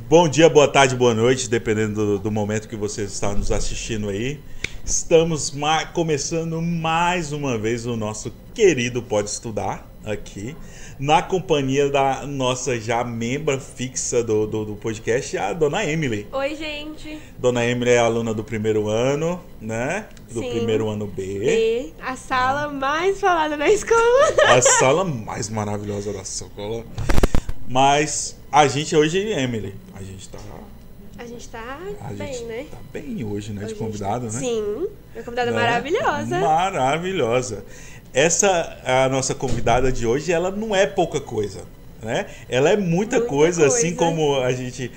Bom dia, boa tarde, boa noite, dependendo do momento que você está nos assistindo aí. Estamos começando mais uma vez o nosso querido Pode Estudar aqui, na companhia da nossa já membra fixa do podcast, a Dona Emily. Oi, gente. Dona Emily é aluna do primeiro ano, né? Do Sim. primeiro ano B. E a sala mais falada da escola. A sala mais maravilhosa da escola. Mas a gente hoje, Emily, a gente tá bem, né? Tá bem hoje, né? Hoje De convidado, né? Sim, minha convidada Né? maravilhosa. Maravilhosa. A nossa convidada de hoje, ela não é pouca coisa, né? Ela é muita coisa, assim como a gente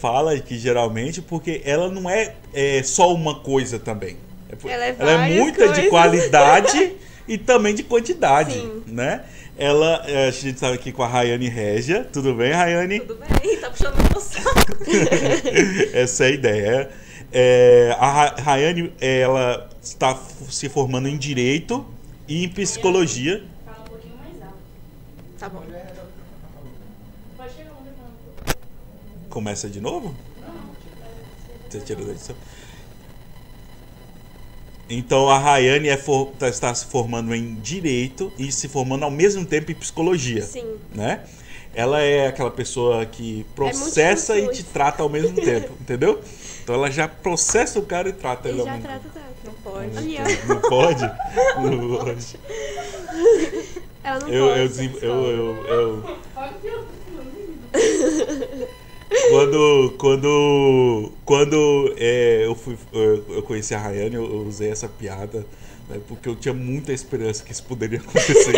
fala que geralmente, porque ela não é só uma coisa também. Ela é muita coisas. De qualidade e também de quantidade, Sim. né? A gente tá aqui com a Rayane Régia. Tudo bem, Rayane? Tudo bem, tá puxando meu saco. Essa é a ideia. A Rayane, ela está se formando em Direito e em Psicologia. Fala um pouquinho mais alto. Tá bom. Pode chegar onde eu Começa de novo? Não. Você tira da edição. Então a Rayane está se formando em Direito e se formando ao mesmo tempo em Psicologia. Sim. Né? Ela é aquela pessoa que processa e te trata ao mesmo tempo, entendeu? Então ela já processa o cara e trata ele ao mesmo tempo. Não pode. Ali, não pode? Não pode. Ela não Quando eu conheci a Rayane, eu usei essa piada, né, porque eu tinha muita esperança que isso poderia acontecer.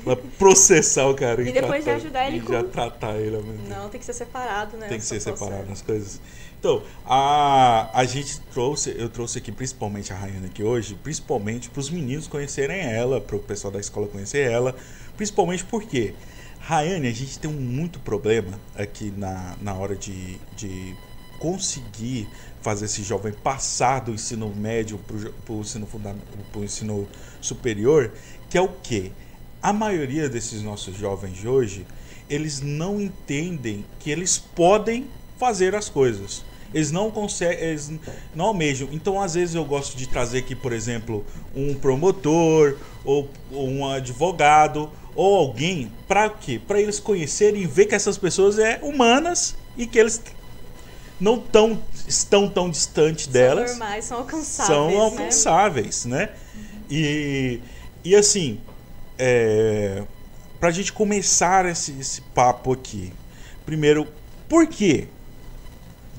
Ela processar o cara e depois de ajudar ele já tratar ele ao mesmo tempo. Não, tem que ser separado, né? Tem que ser separado as coisas. Então, a gente eu trouxe aqui principalmente a Rayane aqui hoje, principalmente para os meninos conhecerem ela, para o pessoal da escola conhecer ela, principalmente porque, Rayane, a gente tem muito problema aqui na hora de conseguir fazer esse jovem passar do ensino médio para o ensino superior, que é o quê? A maioria desses nossos jovens de hoje, eles não entendem que eles podem fazer as coisas. Eles não conseguem, eles não almejam. Então, às vezes, eu gosto de trazer aqui, por exemplo, um promotor ou um advogado ou alguém, para quê? Para eles conhecerem e ver que essas pessoas são humanas e que eles não estão tão distantes delas. São normais, são alcançáveis. São alcançáveis, né? E assim, pra gente começar esse papo aqui, primeiro, por quê?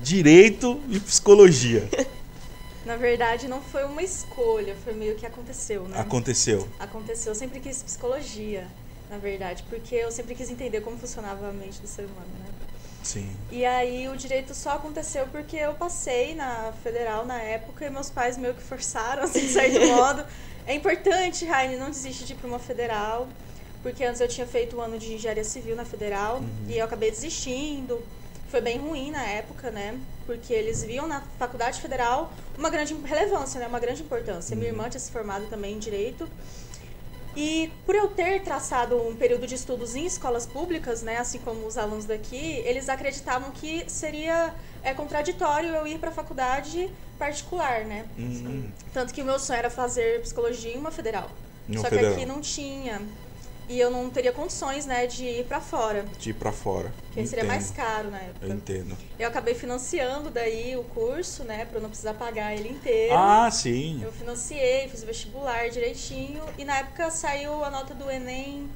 Direito e Psicologia. Na verdade, não foi uma escolha, foi meio que aconteceu, né? Aconteceu. Eu sempre quis psicologia, na verdade, porque eu sempre quis entender como funcionava a mente do ser humano, né? Sim. E aí o direito só aconteceu porque eu passei na federal na época e meus pais meio que forçaram, assim, de certo modo. É importante, Raine, não desiste de ir para uma federal, porque antes eu tinha feito um ano de engenharia civil na federal e eu acabei desistindo. Foi bem ruim na época, né? Porque eles viam na faculdade federal uma grande relevância, né? Uma grande importância. Minha irmã tinha se formado também em Direito. E por eu ter traçado um período de estudos em escolas públicas, né? Assim como os alunos daqui, eles acreditavam que seria contraditório eu ir para a faculdade particular, né? Tanto que o meu sonho era fazer psicologia em uma federal. Só que aqui não tinha. E eu não teria condições, né, de ir pra fora. De ir pra fora. Porque seria mais caro na época. Eu entendo. Eu acabei financiando daí o curso, né, pra eu não precisar pagar ele inteiro. Ah, sim. Eu financiei, fiz o vestibular direitinho. E na época saiu a nota do Enem,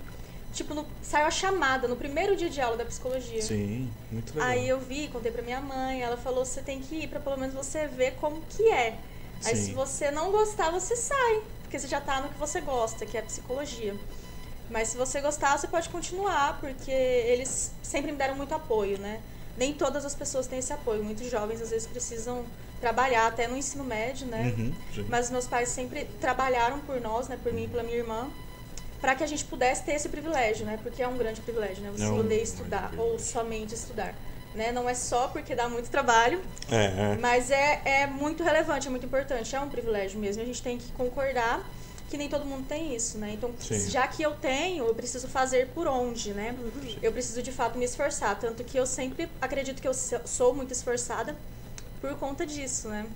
tipo, saiu a chamada no primeiro dia de aula da psicologia. Sim, muito legal. Aí eu vi, contei pra minha mãe, ela falou, você tem que ir pra pelo menos você ver como que é. Aí se você não gostar, você sai. Porque você já tá no que você gosta, que é psicologia. Mas se você gostar, você pode continuar, porque eles sempre me deram muito apoio, né? Nem todas as pessoas têm esse apoio. Muitos jovens, às vezes, precisam trabalhar, até no ensino médio, né? Mas meus pais sempre trabalharam por nós, né? Por mim e pela minha irmã, para que a gente pudesse ter esse privilégio, né? Porque é um grande privilégio, né? Você poder estudar, ou somente estudar. Né? Não é só porque dá muito trabalho, mas é muito relevante, é muito importante. É um privilégio mesmo. A gente tem que concordar que nem todo mundo tem isso, né? Então, Sim. já que eu tenho, eu preciso fazer por onde, né? Eu preciso, de fato, me esforçar. Tanto que eu sempre acredito que eu sou muito esforçada por conta disso, né?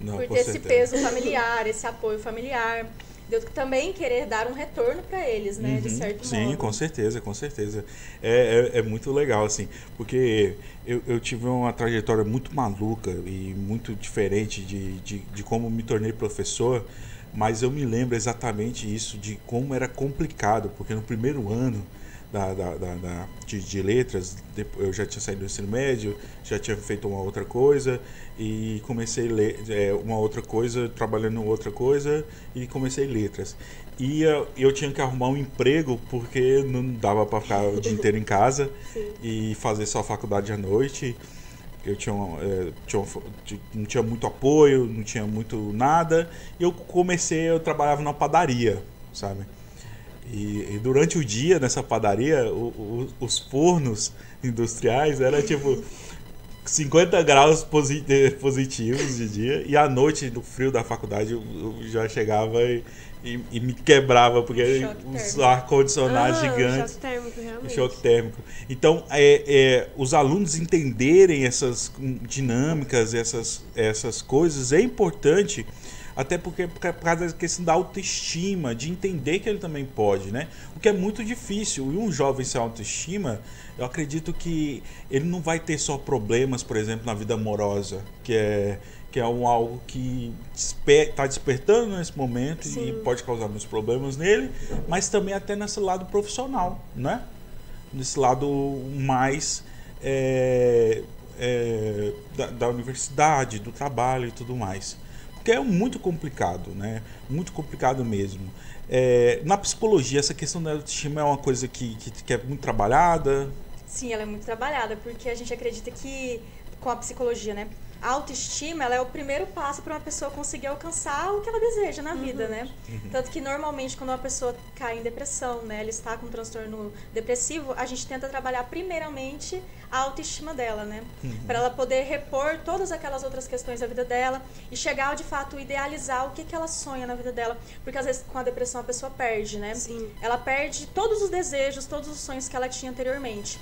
Não, Por com ter esse certeza. peso familiar, esse apoio familiar. De eu também querer dar um retorno para eles, né? De certo Sim, modo. com certeza, com certeza. É muito legal, assim, porque eu tive uma trajetória muito maluca e muito diferente de como me tornei professor, mas eu me lembro exatamente isso, de como era complicado, porque no primeiro ano de letras, eu já tinha saído do ensino médio, já tinha feito uma outra coisa e comecei a ler uma outra coisa, trabalhando em outra coisa e comecei letras. E eu tinha que arrumar um emprego porque não dava para ficar o dia inteiro em casa e fazer só faculdade à noite. Eu não tinha muito apoio, não tinha muito nada. E eu trabalhava numa padaria, sabe? E durante o dia, nessa padaria, os fornos industriais era tipo 50 graus positivos de dia. E à noite, no frio da faculdade, eu já chegava e me quebrava, porque os ar-condicionados gigantes. Choque térmico, realmente. Choque térmico. Então, os alunos entenderem essas dinâmicas, essas coisas, é importante, até porque por causa da questão da autoestima, de entender que ele também pode, né? O que é muito difícil. E um jovem sem autoestima, eu acredito que ele não vai ter só problemas, por exemplo, na vida amorosa, que é algo que está despertando nesse momento. Sim. E pode causar muitos problemas nele, mas também até nesse lado profissional, né? Nesse lado mais da universidade, do trabalho e tudo mais. Porque é muito complicado, né? Muito complicado mesmo. Na psicologia, essa questão da autoestima é uma coisa que é muito trabalhada? Sim, ela é muito trabalhada, porque a gente acredita que, com a psicologia, né? A autoestima, ela é o primeiro passo para uma pessoa conseguir alcançar o que ela deseja na vida, né? Tanto que, normalmente, quando uma pessoa cai em depressão, né? Ela está com um transtorno depressivo, a gente tenta trabalhar, primeiramente, a autoestima dela, né? Para ela poder repor todas aquelas outras questões da vida dela e chegar, de fato, idealizar o que ela sonha na vida dela. Porque, às vezes, com a depressão, a pessoa perde, né? Sim. Ela perde todos os desejos, todos os sonhos que ela tinha anteriormente.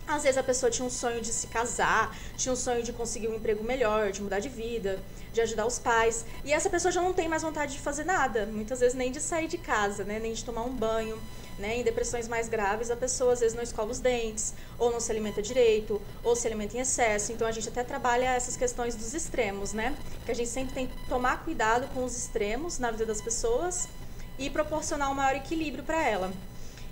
Às vezes a pessoa tinha um sonho de se casar, tinha um sonho de conseguir um emprego melhor, de mudar de vida, de ajudar os pais. E essa pessoa já não tem mais vontade de fazer nada, muitas vezes nem de sair de casa, né? Nem de tomar um banho. Né? Em depressões mais graves, a pessoa às vezes não escova os dentes, ou não se alimenta direito, ou se alimenta em excesso. Então a gente até trabalha essas questões dos extremos, né? Que a gente sempre tem que tomar cuidado com os extremos na vida das pessoas e proporcionar um maior equilíbrio para ela.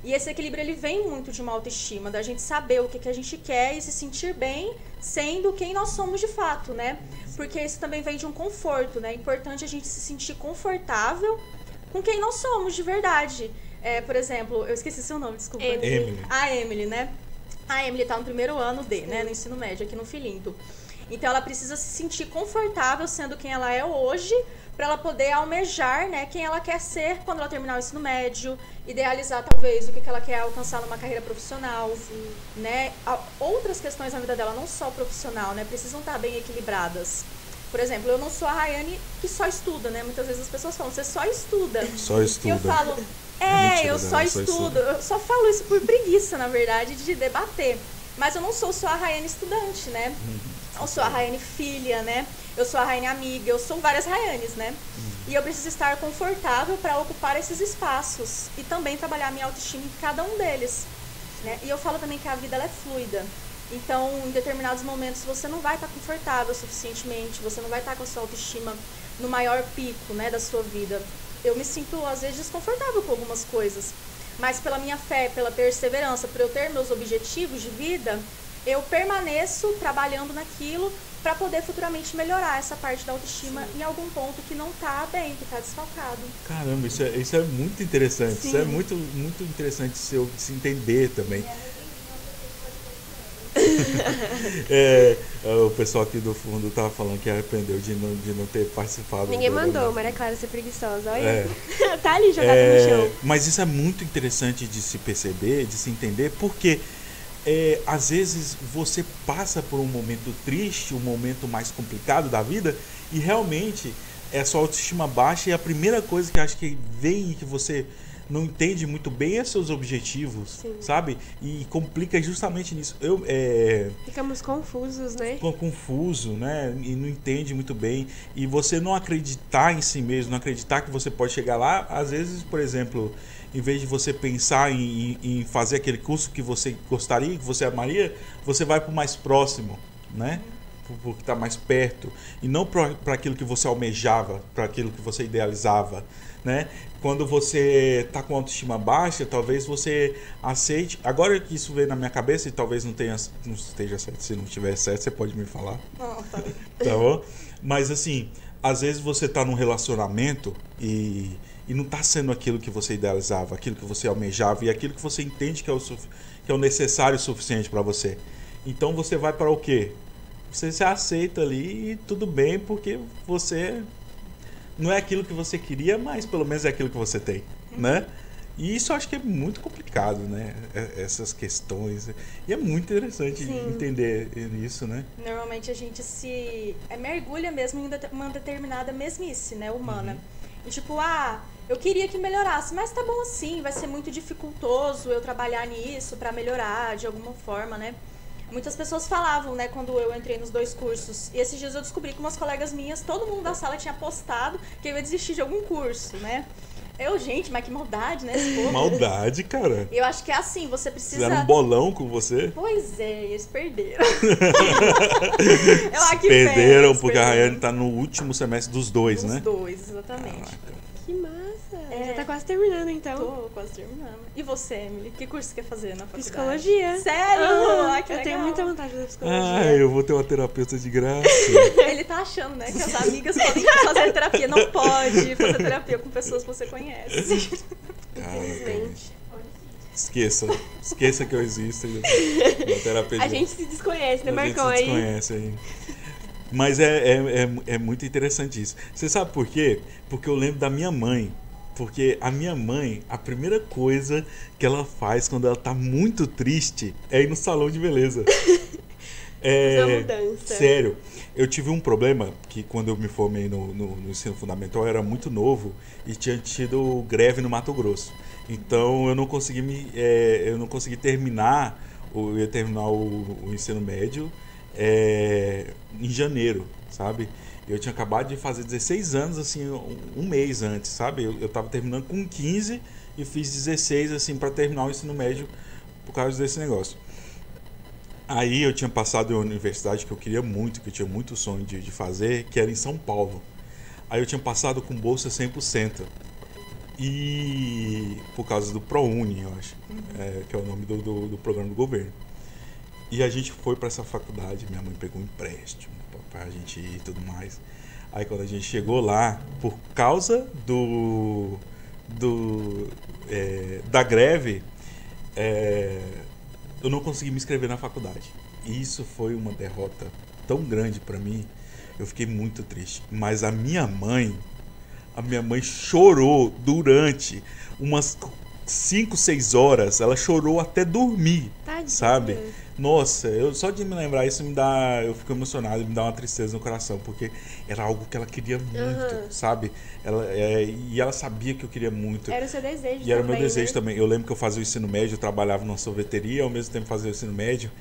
E esse equilíbrio, ele vem muito de uma autoestima, da gente saber o que a gente quer e se sentir bem sendo quem nós somos de fato, né? Porque isso também vem de um conforto, né? É importante a gente se sentir confortável com quem nós somos de verdade. Por exemplo, eu esqueci seu nome, desculpa. Emily. A Emily, né? A Emily tá no primeiro ano né? No ensino médio, aqui no Filinto. Então ela precisa se sentir confortável sendo quem ela é hoje, para ela poder almejar, né, quem ela quer ser quando ela terminar o ensino médio, idealizar talvez o que ela quer alcançar numa carreira profissional, né? Outras questões na vida dela, não só profissional, né, precisam estar bem equilibradas. Por exemplo, eu não sou a Rayane que só estuda, né? Muitas vezes as pessoas falam, você só estuda. Só estuda. E eu falo, Mentira, eu só estudo. Eu só falo isso por preguiça, na verdade, de debater. Mas eu não sou só a Rayane estudante, né? Eu sou a Rayane filha, né? Eu sou a Rayane amiga, eu sou várias Rayanes, né? E eu preciso estar confortável para ocupar esses espaços e também trabalhar a minha autoestima em cada um deles, né? E eu falo também que a vida ela é fluida. Então, em determinados momentos, você não vai estar confortável suficientemente, você não vai estar com a sua autoestima no maior pico, né, da sua vida. Eu me sinto, às vezes, desconfortável com algumas coisas, mas pela minha fé, pela perseverança, por eu ter meus objetivos de vida, eu permaneço trabalhando naquilo para poder futuramente melhorar essa parte da autoestima em algum ponto que não está bem, que está desfalcado. Caramba, isso é muito interessante. Sim. Isso é muito, muito interessante de se entender também. O pessoal aqui do fundo tava falando que arrependeu de não ter participado. Ninguém do mandou, programa. Maria Clara ser preguiçosa, olha. Tá ali jogada no chão. Mas isso é muito interessante de se perceber, de se entender, porque às vezes você passa por um momento triste, um momento mais complicado da vida, e realmente é a sua autoestima baixa e a primeira coisa que eu acho que vem e que você não entende muito bem é seus objetivos, Sim. sabe? E complica justamente nisso. Ficamos confusos, né? Confuso, né? E não entende muito bem. E você não acreditar em si mesmo, não acreditar que você pode chegar lá. Às vezes, por exemplo, em vez de você pensar em fazer aquele curso que você gostaria, que você amaria, você vai para o mais próximo, né? Porque está mais perto. E não para aquilo que você almejava, para aquilo que você idealizava, né? Quando você está com autoestima baixa, talvez você aceite. Agora que isso veio na minha cabeça e talvez não esteja certo. Se não estiver certo, você pode me falar. Não, tá bem. Tá bom? Mas assim, às vezes você está num relacionamento e não está sendo aquilo que você idealizava, aquilo que você almejava e aquilo que você entende que é o necessário e suficiente para você. Então você vai para o quê? Você se aceita ali e tudo bem, porque você não é aquilo que você queria, mas pelo menos é aquilo que você tem, né? E isso eu acho que é muito complicado, né? Essas questões. E é muito interessante entender isso, né? Normalmente a gente se mergulha mesmo em uma determinada mesmice, né, humana. E tipo, eu queria que melhorasse, mas tá bom assim, vai ser muito dificultoso eu trabalhar nisso pra melhorar de alguma forma, né? Muitas pessoas falavam, né, quando eu entrei nos 2 cursos. E esses dias eu descobri que umas colegas minhas, todo mundo da sala tinha postado que eu ia desistir de algum curso, né? Gente, mas que maldade, né? Esse povo. Maldade, cara. Eu acho que é assim, você precisa... Fizeram um bolão com você? Pois é, eles perderam. Perderam porque a Rayane tá no último semestre dos 2, né? Dos 2, exatamente. Caraca. Que massa. Já tá quase terminando, então. Tô quase terminando. E você, Emily? Que curso você quer fazer na faculdade? Psicologia. Sério? Que eu legal. tenho muita vontade de fazer psicologia. Eu vou ter uma terapeuta de graça. Ele tá achando, né, que as amigas podem fazer terapia. Não pode fazer terapia com pessoas que você conhece. Infelizmente. Esqueça que eu existo. Uma terapia A gente se desconhece, né, Marcão? A gente se desconhece aí. Mas é muito interessante isso. Você sabe por quê? Porque eu lembro da minha mãe. Porque a minha mãe, a primeira coisa que ela faz quando ela tá muito triste é ir no salão de beleza. Mudança. Sério. Eu tive um problema que quando eu me formei no ensino fundamental eu era muito novo e tinha tido greve no Mato Grosso. Então eu não consegui terminar, eu ia terminar o ensino médio em janeiro, sabe? Eu tinha acabado de fazer 16 anos, assim, um mês antes, sabe? Eu tava terminando com 15 e fiz 16, assim, para terminar o ensino médio por causa desse negócio. Aí eu tinha passado em uma universidade que eu queria muito, que eu tinha muito sonho de fazer, que era em São Paulo. Aí eu tinha passado com bolsa 100%. E por causa do ProUni, eu acho, que é o nome do programa do governo. E a gente foi para essa faculdade, minha mãe pegou um empréstimo pra gente ir e tudo mais. Aí quando a gente chegou lá, por causa da greve, eu não consegui me inscrever na faculdade. E isso foi uma derrota tão grande para mim, eu fiquei muito triste. Mas a minha mãe chorou durante umas 5, 6 horas, ela chorou até dormir, Tadinha. sabe? Nossa, só de me lembrar isso eu fico emocionado, me dá uma tristeza no coração, porque era algo que ela queria muito, sabe? E ela sabia que eu queria muito. Era o seu desejo E era o também, meu desejo né? também. Eu lembro que eu fazia o ensino médio, eu trabalhava numa sorveteria, ao mesmo tempo fazia o ensino médio.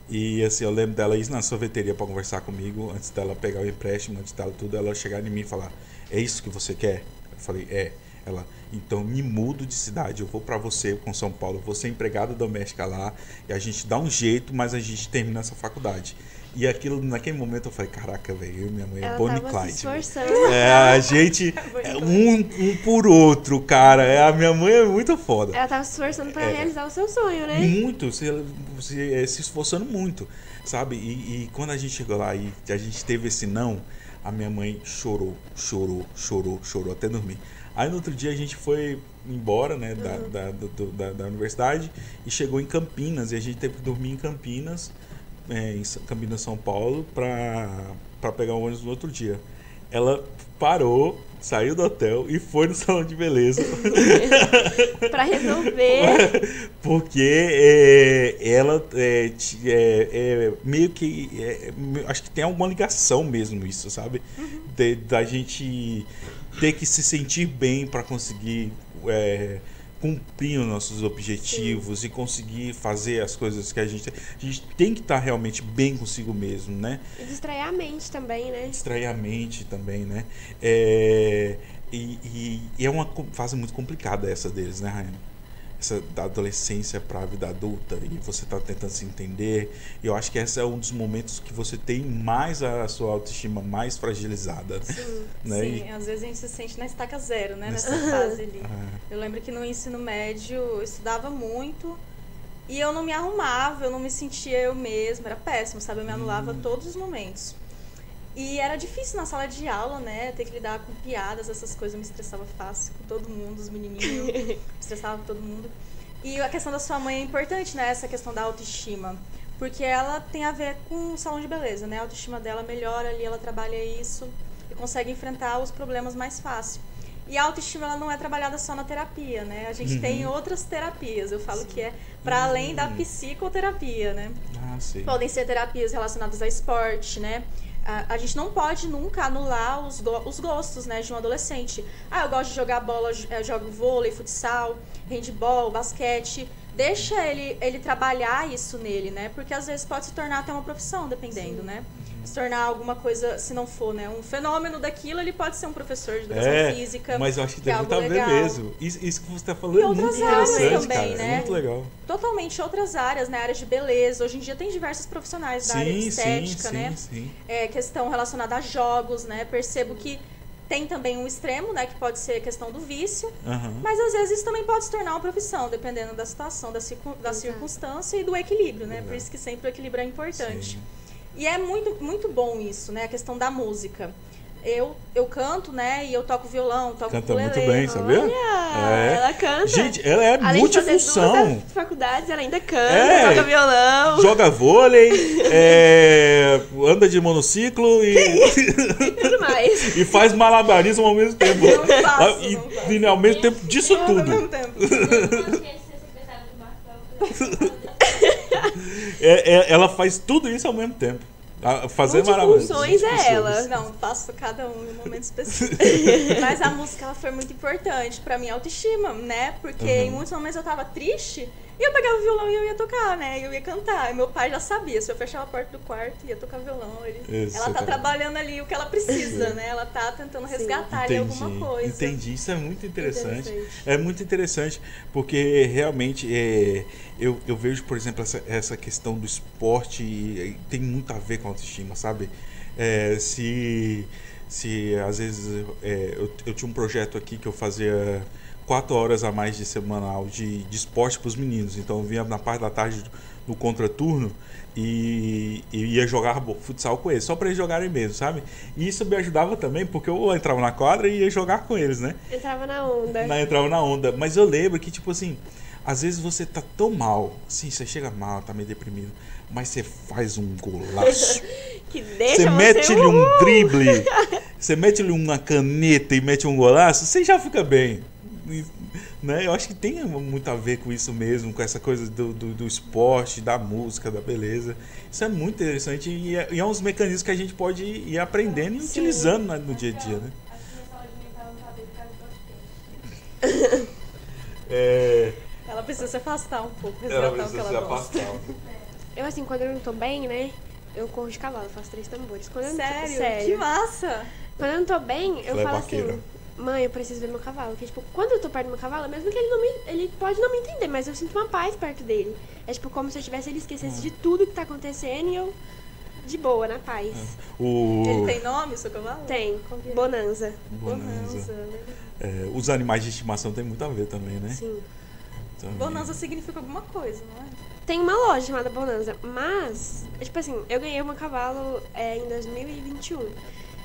E assim, eu lembro dela ir na sorveteria para conversar comigo, antes dela pegar o empréstimo, antes dela tudo, ela chegar em mim e falar: é isso que você quer? Eu falei: é. Ela: então me mudo de cidade, eu vou pra você com São Paulo, eu vou ser empregada doméstica lá e a gente dá um jeito, mas a gente termina essa faculdade. E aquilo, naquele momento eu falei: caraca, velho, eu e minha mãe é Bonnie e Ela tava Clyde. se esforçando. A gente um por outro, cara. A minha mãe é muito foda. Ela tava se esforçando pra realizar o seu sonho, né? Muito, se esforçando muito, sabe? E quando a gente chegou lá e a gente teve esse não, a minha mãe chorou até dormir. Aí no outro dia a gente foi embora, né, da universidade e chegou em Campinas e a gente teve que dormir em Campinas, em Campinas, São Paulo, para pegar o ônibus no outro dia. ela parou, saiu do hotel e foi no salão de beleza. Pra resolver. Porque ela meio que. Acho que tem alguma ligação mesmo isso, sabe? Da gente ter que se sentir bem para conseguir cumprir os nossos objetivos e conseguir fazer as coisas que a gente tem que estar realmente bem consigo mesmo, né? E distrair a mente também, né? Distrair a mente também, né? E é uma fase muito complicada essa deles, né, Rayane? Essa da adolescência para a vida adulta, e você tá tentando se entender. E eu acho que esse é um dos momentos que você tem mais a sua autoestima mais fragilizada. Sim, né? sim. Às vezes a gente se sente na estaca zero, né? Nessa fase ali. Ah, Eu lembro que no ensino médio eu estudava muito e eu não me arrumava, eu não me sentia eu mesma, era péssimo, sabe? Eu me anulava todos os momentos. E era difícil na sala de aula, né? Ter que lidar com piadas, essas coisas. Eu me estressava fácil com todo mundo, os menininhos. Me estressava com todo mundo. E a questão da sua mãe é importante, né? Essa questão da autoestima. Porque ela tem a ver com o salão de beleza, né? A autoestima dela melhora ali, ela trabalha isso e consegue enfrentar os problemas mais fácil. E a autoestima, ela não é trabalhada só na terapia, né? A gente tem outras terapias. Eu falo que é para além da psicoterapia, né? Ah, sim. Podem ser terapias relacionadas a esporte, né? A gente não pode nunca anular os gostos, né, de um adolescente. Eu gosto de jogar bola, eu jogo vôlei, futsal, handball, basquete. Deixa ele trabalhar isso nele, né? Porque às vezes pode se tornar até uma profissão, dependendo, né? Se tornar alguma coisa, se não for, né, um fenômeno daquilo, ele pode ser um professor de educação física. Mas eu acho que é tem muito a ver legal. mesmo. Isso que você está falando E é muito outras áreas interessante, também, cara. né? É muito legal. Totalmente outras áreas, né? Áreas de beleza. Hoje em dia tem diversos profissionais da área de estética, né? Sim. Questão relacionada a jogos, né? Percebo que tem também um extremo, né? Que pode ser a questão do vício. Mas às vezes isso também pode se tornar uma profissão, dependendo da situação, da circunstância e do equilíbrio, né? Por isso que sempre o equilíbrio é importante. Sim. E é muito, muito bom isso, né? A questão da música. Eu canto, né? E eu toco violão, toco Canta ukulele. muito bem, sabia? Ela canta. Gente, ela é Além de fazer multifunção. 2 faculdades, ela ainda canta, toca violão. Joga vôlei, anda de monociclo E tudo mais. e faz malabarismo ao mesmo tempo. Não faço. E ao mesmo tempo disso Ao tudo. mesmo tempo. Eu não quero ser secretária do Marco. Ela faz tudo isso ao mesmo tempo. Fazer Multifunções é ela. Não, faço cada um em um momento específico. Mas a música, ela foi muito importante pra minha autoestima, né? Porque em muitos momentos eu tava triste e eu pegava o violão e eu ia tocar, né? Eu ia cantar. E meu pai já sabia. Se eu fechava a porta do quarto, ia tocar violão. Ela tá trabalhando ali o que ela precisa, né? Ela tá tentando resgatar ali alguma coisa. Entendi. Isso é muito interessante. É muito interessante porque realmente eu vejo, por exemplo, essa questão do esporte tem muito a ver com a autoestima, sabe? Se às vezes eu tinha um projeto aqui que eu fazia 4 horas a mais de semanal de esporte para os meninos, então eu vinha na parte da tarde no contraturno e ia jogar futsal com eles, só para eles jogarem mesmo, sabe? E isso me ajudava também, porque eu entrava na quadra e ia jogar com eles, né? Entrava na onda. Entrava na onda, mas eu lembro que, tipo assim, às vezes você tá tão mal, assim, você chega mal, tá meio deprimido, mas você faz um golaço. Que deixa Você mete-lhe um drible, você mete-lhe uma caneta e mete um golaço, você já fica bem. Né? Eu acho que tem muito a ver com isso mesmo, com essa coisa do esporte, da música, da beleza. Isso é muito interessante e é uns mecanismos que a gente pode ir aprendendo e utilizando no dia a dia, né? Acho que minha saúde mental não tá bem por causa do podcast. Ela precisa se afastar um pouco, Ela resgatar o que precisa ela se gosta. afastar. Eu, assim, quando eu não tô bem, né? Eu corro de cavalo, faço 3 tambores. Quando eu não tô, Sério? Que massa! Quando eu não tô bem, eu Ela é falo vaqueira. assim, mãe, eu preciso ver meu cavalo. Porque, tipo, quando eu tô perto do meu cavalo, mesmo que ele pode não me entender, mas eu sinto uma paz perto dele. É tipo como se ele esquecesse de tudo que tá acontecendo e eu de boa, na paz. Ele tem nome, seu cavalo? Tem. Bonanza. Bonanza. Os animais de estimação tem muito a ver também, né? Sim. Também. Bonanza significa alguma coisa, não é? Tem uma loja chamada Bonanza, mas, tipo assim, eu ganhei um cavalo em 2021.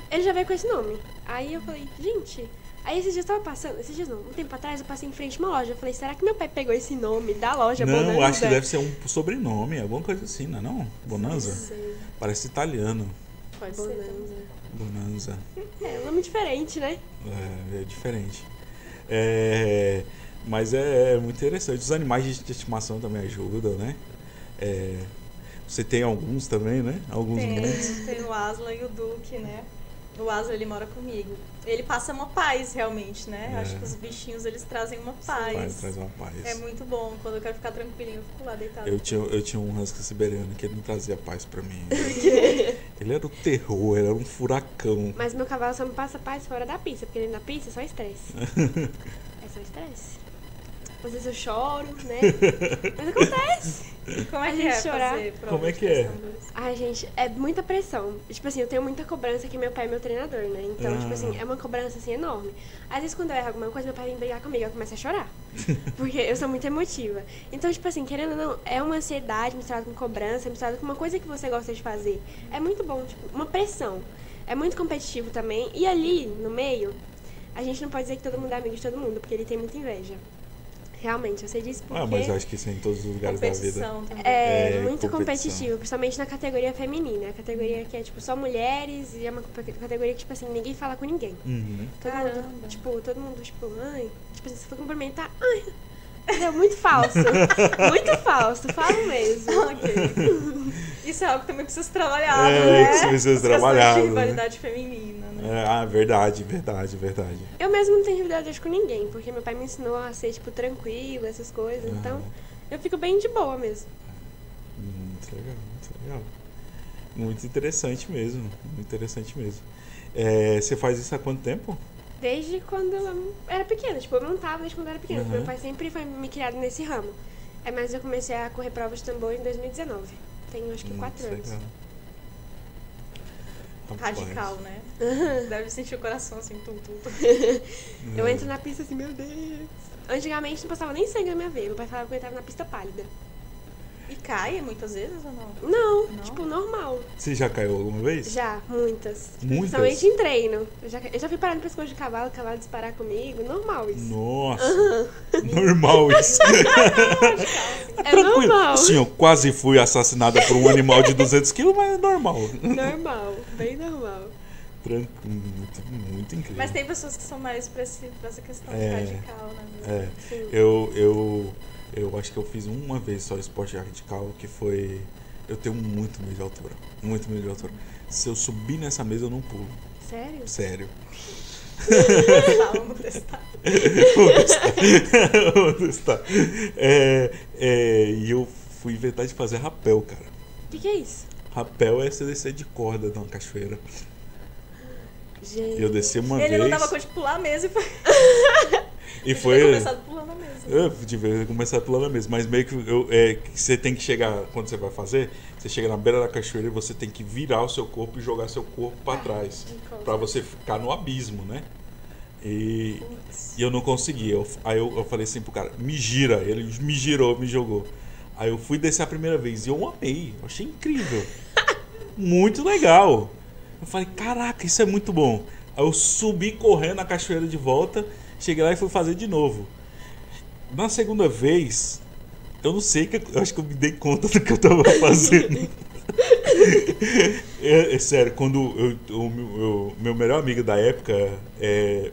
Ele já veio com esse nome. Aí eu falei, gente... Aí esses dias eu tava passando, um tempo atrás eu passei em frente a uma loja. Eu falei, será que meu pai pegou esse nome da loja Bonanza? Não, acho que deve ser um sobrenome, alguma coisa assim, não é não? Bonanza? Não sei. Parece italiano. Pode ser. Bonanza. Bonanza. É um nome diferente, né? É diferente. Mas é muito interessante. Os animais de estimação também ajudam, né? Você tem alguns também, né? Alguns muitos. Tem o Aslan e o Duque, né? O Aslan, ele mora comigo. Ele passa uma paz, realmente, né? Acho que os bichinhos, eles trazem uma paz. Traz uma paz. É muito bom. Quando eu quero ficar tranquilinho, eu fico lá deitado. Eu tinha um husky siberiano que ele não trazia paz pra mim. Ele era o terror, era um furacão. Mas meu cavalo só me passa paz fora da pista, porque dentro da pista é só estresse. É só estresse. Às vezes eu choro, né? Mas acontece. Como é A que gente é chorar. fazer prova Como é de que é? questão dos- Ai, gente, é muita pressão. Tipo assim, eu tenho muita cobrança que meu pai é meu treinador, né? Então, tipo assim, é uma cobrança assim enorme. Às vezes quando eu erro alguma coisa, meu pai vem brigar comigo, eu começo a chorar. Porque eu sou muito emotiva. Então, tipo assim, querendo ou não, é uma ansiedade misturada com cobrança, misturada com uma coisa que você gosta de fazer. É muito bom, tipo, uma pressão. É muito competitivo também. E ali, no meio, a gente não pode dizer que todo mundo é amigo de todo mundo, porque ele tem muita inveja. Realmente, eu sei disso porque... Mas eu acho que isso é em todos os lugares da vida. Competição também. É muito competição. competitivo, principalmente na categoria feminina. A categoria que é, tipo, só mulheres e é uma categoria que, tipo assim, ninguém fala com ninguém. Uhum. Todo mundo, tipo, ai... Tipo assim, se for cumprimentar, ai... Entendeu? Muito falso. Muito falso, falo mesmo. Ok. Isso é algo que também precisa ser trabalhado, né? Isso precisa ser As trabalhado, questões de né? rivalidade feminina, né? Verdade. Eu mesmo não tenho rivalidade com ninguém, porque meu pai me ensinou a ser, tipo, tranquilo, essas coisas. Então, eu fico bem de boa mesmo. Muito legal. Muito interessante mesmo. Você faz isso há quanto tempo? Desde quando eu era pequena, tipo, eu montava desde quando eu era pequena. Uhum. Meu pai sempre foi me criado nesse ramo. Mas eu comecei a correr provas de tambor em 2019. Tenho acho que 4 anos. Legal. Rapaz. Radical, né? Deve sentir o coração assim, tum. Eu entro na pista assim, meu Deus. Antigamente não passava nem sangue na minha veia. Meu pai falava que eu entrava na pista pálida. E cai muitas vezes ou não? Não, Não? tipo, normal. Você já caiu alguma vez? Já, muitas. Muitas? Principalmente em treino. Eu já fui parar no pescoço de cavalo, o cavalo disparar comigo. Normal isso. Nossa, normal isso. É normal. Sim, eu quase fui assassinada por um animal de 200 quilos, mas é normal. Normal, bem normal. Tranquilo, muito incrível. Mas tem pessoas que são mais pra essa questão de radical, né? Sim. Eu acho que eu fiz uma vez só esporte radical, que foi... Eu tenho muito medo de altura. Muito medo de altura. Se eu subir nessa mesa, eu não pulo. Sério? Sério. Vamos testar. Vou testar. E eu fui inventar de fazer rapel, cara. O que é isso? Rapel é você descer de corda numa cachoeira. Gente. Eu desci uma Ele vez. não dava conta de pular a mesa e E foi... foi. Ele começado pulando a mesa. Eu devia começar pulando a mesa, mas meio que você tem que chegar, quando você vai fazer, você chega na beira da cachoeira e você tem que virar o seu corpo e jogar seu corpo pra trás, pra você ficar no abismo, né? E eu não consegui. Aí eu falei assim pro cara, me gira. Ele me girou, me jogou. Aí eu fui descer a primeira vez e eu amei, eu achei incrível. Muito legal. Eu falei, caraca, isso é muito bom. Aí eu subi correndo a cachoeira de volta, cheguei lá e fui fazer de novo. Na segunda vez, eu não sei, eu acho que eu me dei conta do que eu tava fazendo. É sério, quando o meu melhor amigo da época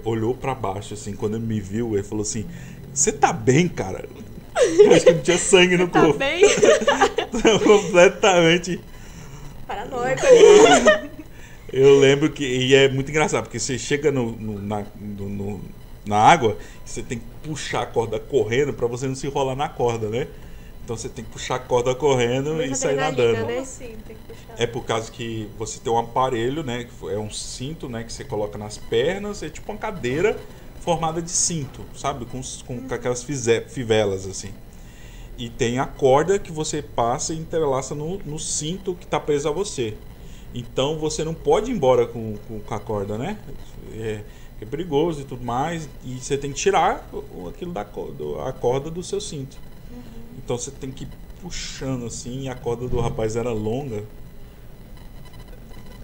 olhou pra baixo, assim, quando ele me viu, ele falou assim, você tá bem, cara? Eu acho que não tinha sangue no corpo. Tá bem? Tava completamente... Paranoico. Eu lembro que... E é muito engraçado, porque você chega na água, você tem que puxar a corda correndo pra você não se enrolar na corda, né? Então você tem que puxar a corda correndo Muita e sair adrenalina, nadando. né? Como assim? Tem que puxar. É por causa que você tem um aparelho, né? Que é um cinto, né? Que você coloca nas pernas. É tipo uma cadeira formada de cinto, sabe? Com aquelas fivelas, assim. E tem a corda que você passa e entrelaça no cinto que tá preso a você. Então você não pode ir embora com a corda, né? É perigoso e tudo mais. E você tem que tirar aquilo a corda do seu cinto. Então você tem que ir puxando assim. E a corda do rapaz era longa.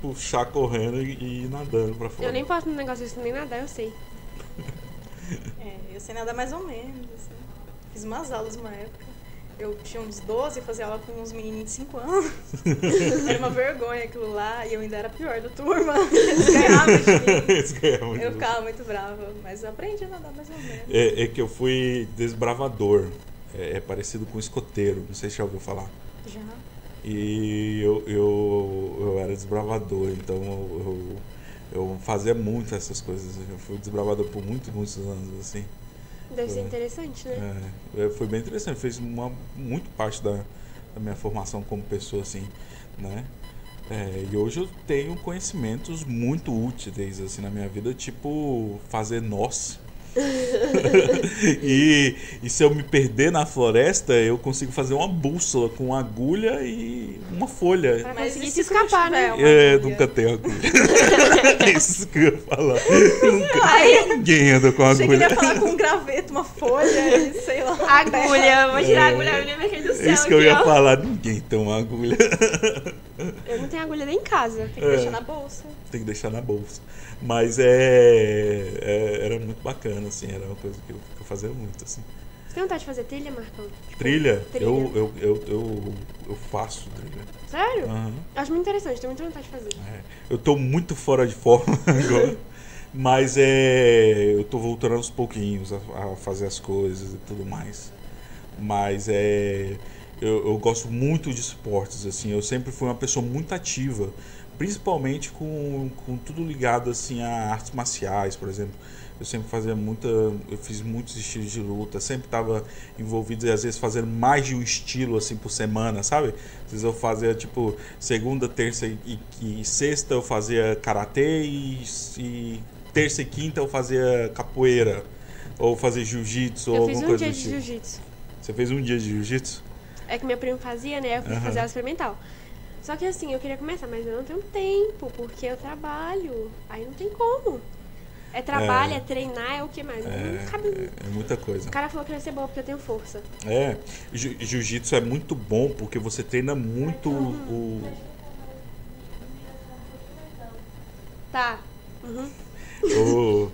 Puxar correndo e ir nadando pra fora. Eu nem posso no negócio disso, nem nadar, eu sei. Eu sei nadar mais ou menos, assim. Fiz umas aulas uma época. Eu tinha uns 12, fazia aula com uns menininhos de 5 anos. Era uma vergonha aquilo lá, e eu ainda era pior da turma. Eles ganhavam de mim. Eles ganhavam de Eu você. ficava muito brava, mas eu aprendi a nadar mais ou menos. É que eu fui desbravador. É parecido com escoteiro, não sei se já ouviu falar. Já. E eu era desbravador, então eu fazia muito essas coisas. Eu fui desbravador por muitos anos, assim. Deve ser interessante, né? Foi bem interessante, fez muito parte da minha formação como pessoa, assim, né? E hoje eu tenho conhecimentos muito úteis, assim, na minha vida, tipo fazer nós. e se eu me perder na floresta, eu consigo fazer uma bússola com uma agulha e uma folha. Pra Mas conseguir e se se não escapar, tiver né? uma agulha? Nunca tenho agulha. É isso que eu ia falar. Ninguém anda com Achei que ele agulha. ia falar com um graveto, uma folha e sei lá. Agulha, vou tirar a agulha, a minha do céu É isso que eu aqui, ia ó. falar. Ninguém tem uma agulha. Eu não tenho agulha nem em casa. Tem que deixar na bolsa. Tem que deixar na bolsa. Mas era muito bacana, assim. Era uma coisa que eu fazia muito, assim. Você tem vontade de fazer trilha, Marcão? Tipo, Trilha? Trilha. Eu faço trilha. Sério? Aham. Acho muito interessante, tenho muita vontade de fazer. Eu tô muito fora de forma agora. Mas eu tô voltando aos pouquinhos a fazer as coisas e tudo mais. Mas eu gosto muito de esportes, assim. Eu sempre fui uma pessoa muito ativa, principalmente com tudo ligado assim a artes marciais, por exemplo. Eu sempre eu fiz muitos estilos de luta, sempre estava envolvido e às vezes fazendo mais de um estilo assim por semana, sabe? Às vezes eu fazia tipo segunda, terça e sexta eu fazia karatê e terça e quinta eu fazia capoeira ou fazia jiu-jitsu ou Eu fiz alguma um coisa dia do de tipo. jiu-jitsu. Você fez um dia de jiu-jitsu? É que minha prima fazia, né? Eu fui fazer aula experimental. Só que assim, eu queria começar, mas eu não tenho tempo, porque eu trabalho. Aí não tem como. É trabalho, é treinar, é o que mais? Não cabe. É muita coisa. O cara falou que eu ia ser boa porque eu tenho força. Jiu-jitsu é muito bom porque você treina muito Tá. Uhum.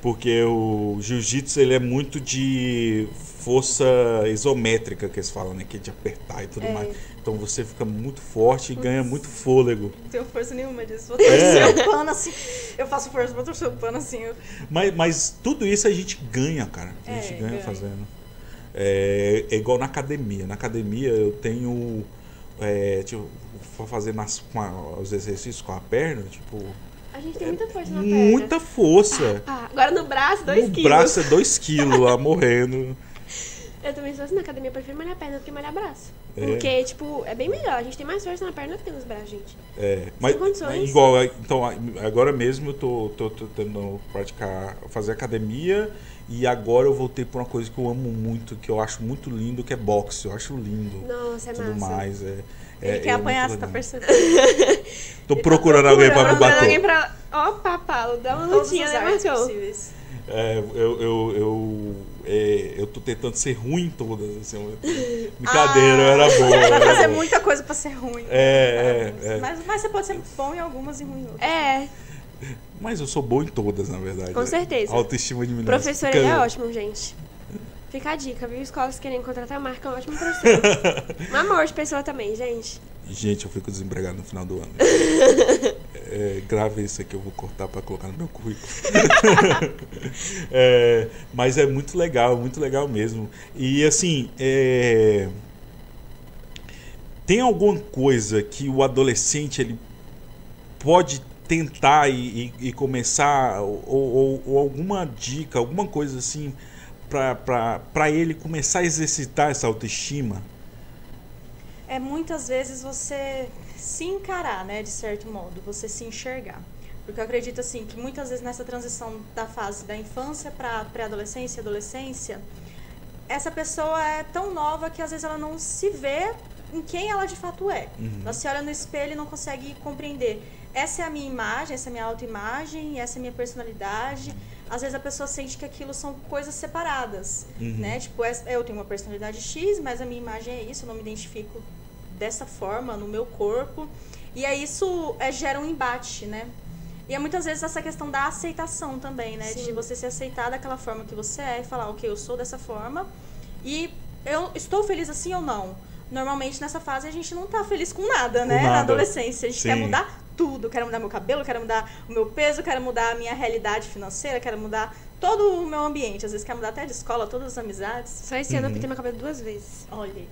porque o jiu-jitsu ele é muito de força isométrica que eles falam, né? Que é de apertar e tudo mais. Então você fica muito forte e ganha muito fôlego. Não tenho força nenhuma disso. Vou torcer o pano assim. Eu faço força, vou torcer o pano assim. Mas tudo isso a gente ganha, cara. A gente ganha fazendo. É igual na academia. Na academia eu tenho. Tipo, vou fazer os exercícios com a perna, tipo. A gente tem muita força na perna. Muita força. Agora no braço, 2 quilos. No braço é 2 quilos lá morrendo. Eu também sou assim na academia, eu prefiro malhar perna do que malhar braço. Porque, tipo, é bem melhor. A gente tem mais força na perna do que nos braços, gente. Mas condições. igual, então, agora mesmo eu tô tentando praticar, fazer academia e agora eu voltei pra uma coisa que eu amo muito, que eu acho muito lindo, que é boxe. Eu acho lindo. Nossa, é tudo massa. mais. Ele quer apanhar, você muito tá legal. percebendo? Tô procurando alguém pra me bater. Alguém pra... Opa, Paulo, dá uma Todas lutinha, as né, artes Marcão? possíveis. Eu tô tentando ser ruim em todas, assim. Brincadeira, eu era boa. Vai era fazer boa. muita coisa pra ser ruim. Mas você pode ser bom em algumas e ruim em outras. Mas eu sou bom em todas, na verdade. Com certeza. A autoestima de mim. Professor, ele é ótimo, gente. Fica a dica, viu? Escolas querendo contratar o Marcão, ótimo professor. Um amor de pessoa também, gente. Gente, eu fico desempregado no final do ano. Grave isso aqui, eu vou cortar pra colocar no meu currículo. Mas é muito legal mesmo. E assim, tem alguma coisa que o adolescente ele pode tentar e começar, ou alguma dica, alguma coisa assim, pra ele começar a exercitar essa autoestima? Muitas vezes você se encarar, né, de certo modo, você se enxergar. Porque eu acredito assim que muitas vezes nessa transição da fase da infância para pré-adolescência e adolescência, essa pessoa é tão nova que às vezes ela não se vê em quem ela de fato é. Ela se olha no espelho e não consegue compreender. Essa é a minha imagem, essa é a minha autoimagem, essa é a minha personalidade. Às vezes a pessoa sente que aquilo são coisas separadas, né? Tipo, eu tenho uma personalidade X, mas a minha imagem é isso, eu não me identifico dessa forma no meu corpo. E aí isso gera um embate, né? E é muitas vezes essa questão da aceitação também, né? Sim. De você se aceitar daquela forma que você é e falar, ok, eu sou dessa forma. E eu estou feliz assim ou não? Normalmente nessa fase a gente não tá feliz com nada, né? Com nada. Na adolescência. A gente quer Sim. mudar tudo. Quero mudar meu cabelo, quero mudar o meu peso, quero mudar a minha realidade financeira, quero mudar todo o meu ambiente. Às vezes quero mudar até de escola, todas as amizades. Só esse ano eu pintei meu cabelo 2 vezes. Olha aí.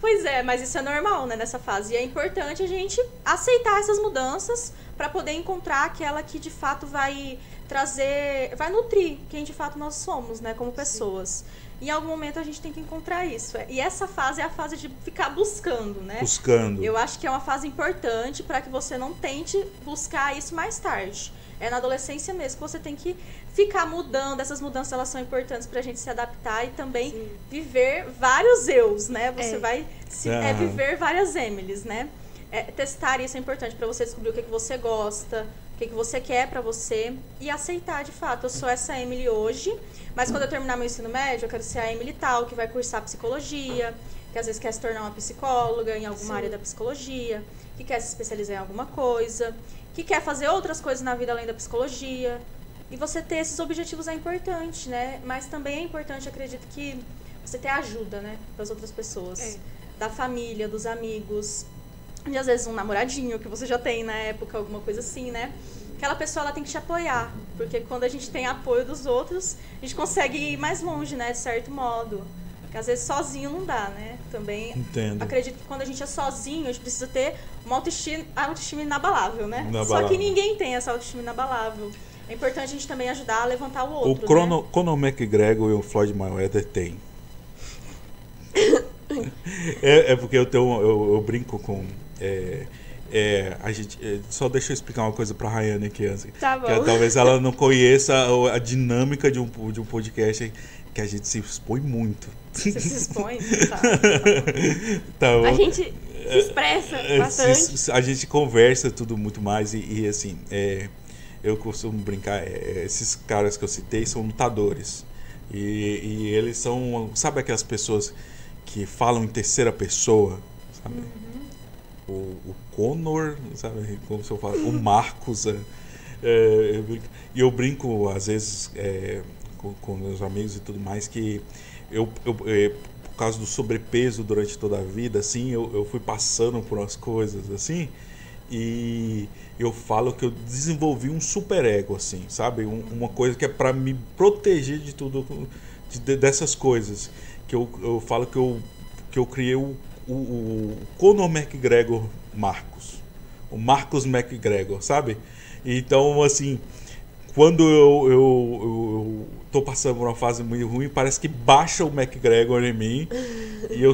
Pois é, mas isso é normal, né, nessa fase. E é importante a gente aceitar essas mudanças para poder encontrar aquela que de fato vai trazer, vai nutrir quem de fato nós somos, né, como pessoas. E em algum momento a gente tem que encontrar isso. E essa fase é a fase de ficar buscando, né? Buscando. Eu acho que é uma fase importante para que você não tente buscar isso mais tarde. É na adolescência mesmo que você tem que ficar mudando. Essas mudanças, elas são importantes pra gente se adaptar e também viver vários eus, né? Você vai viver várias Emilys, né? Testar isso é importante pra você descobrir o que você gosta, o que você quer pra você e aceitar de fato. Eu sou essa Emily hoje, mas quando eu terminar meu ensino médio, eu quero ser a Emily tal, que vai cursar psicologia, que às vezes quer se tornar uma psicóloga em alguma área da psicologia, que quer se especializar em alguma coisa, que quer fazer outras coisas na vida além da psicologia. E você ter esses objetivos é importante, né? Mas também é importante, acredito, que você ter ajuda, né? Das outras pessoas. Da família, dos amigos. E às vezes um namoradinho que você já tem na época, alguma coisa assim, né? Aquela pessoa, ela tem que te apoiar. Porque quando a gente tem apoio dos outros, a gente consegue ir mais longe, né? De certo modo. Porque às vezes sozinho não dá, né? Também Entendo. acredito que quando a gente é sozinho, a gente precisa ter uma autoestima inabalável, né? Inabalável. Só que ninguém tem essa autoestima inabalável. É importante a gente também ajudar a levantar o O outro, Conor McGregor e o Floyd Mayweather tem. É porque eu brinco com... a gente, só deixa eu explicar uma coisa pra Rayane aqui antes. Tá bom. Que talvez ela não conheça a dinâmica de um podcast que a gente se expõe muito. Você se expõe, tá? Então, A gente se expressa bastante. a gente conversa tudo muito mais e assim, eu costumo brincar, esses caras que eu citei são lutadores e eles são, sabe aquelas pessoas que falam em terceira pessoa, sabe? O Conor, sabe, como se eu falo, o Marcos, e eu brinco às vezes com meus amigos e tudo mais que eu por causa do sobrepeso durante toda a vida, assim, eu fui passando por umas coisas assim e eu falo que eu desenvolvi um superego, assim, sabe, uma coisa que é para me proteger de tudo, dessas coisas, que eu falo que eu criei o Conor McGregor Marcos, o Marcos McGregor, sabe? Então, assim, quando eu tô passando por uma fase muito ruim, parece que baixa o McGregor em mim e eu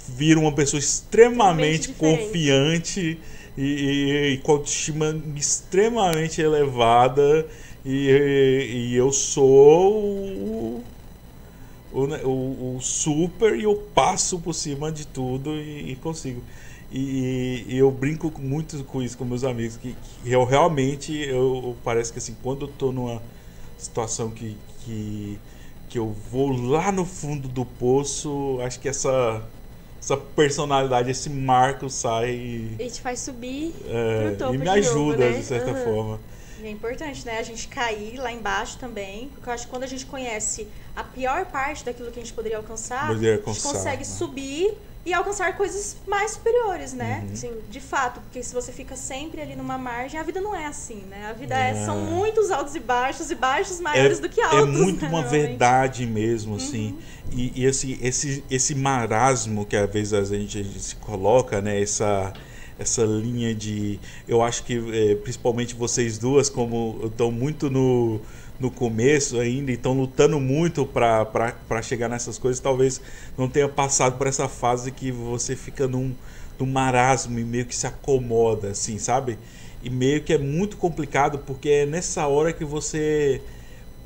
viro uma pessoa extremamente confiante e com autoestima extremamente elevada e eu sou o super e eu passo por cima de tudo e consigo. E eu brinco muito com isso com meus amigos, que eu realmente, parece que assim, quando eu tô numa situação que eu vou lá no fundo do poço, acho que essa personalidade, esse marco sai E te faz subir pro e topo me de ajuda, novo, né? de certa forma. E é importante, né, a gente cair lá embaixo também, porque eu acho que quando a gente conhece a pior parte daquilo que a gente poderia alcançar, a gente consegue subir e alcançar coisas mais superiores, né? Sim. De fato, porque se você fica sempre ali numa margem, a vida não é assim, né? A vida são muitos altos e baixos maiores do que altos. É muito né, uma verdade mesmo, assim. E assim, esse marasmo que às vezes a gente se coloca, né? Essa linha de... Eu acho que principalmente vocês duas, como estão muito no começo ainda e estão lutando muito para chegar nessas coisas, talvez não tenha passado por essa fase que você fica num marasmo e meio que se acomoda, assim, sabe? E meio que é muito complicado porque é nessa hora que você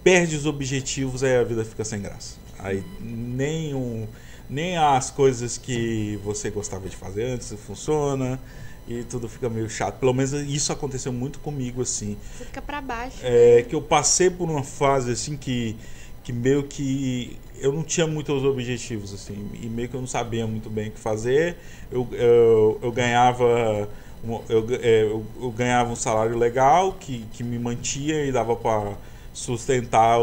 perde os objetivos, aí a vida fica sem graça. Aí nem as coisas que você gostava de fazer antes funciona e tudo fica meio chato. Pelo menos isso aconteceu muito comigo, assim. Você fica pra baixo. Que eu passei por uma fase, assim, que meio que eu não tinha muitos objetivos, assim, e meio que eu não sabia muito bem o que fazer. Eu ganhava eu ganhava um salário legal que me mantia e dava para sustentar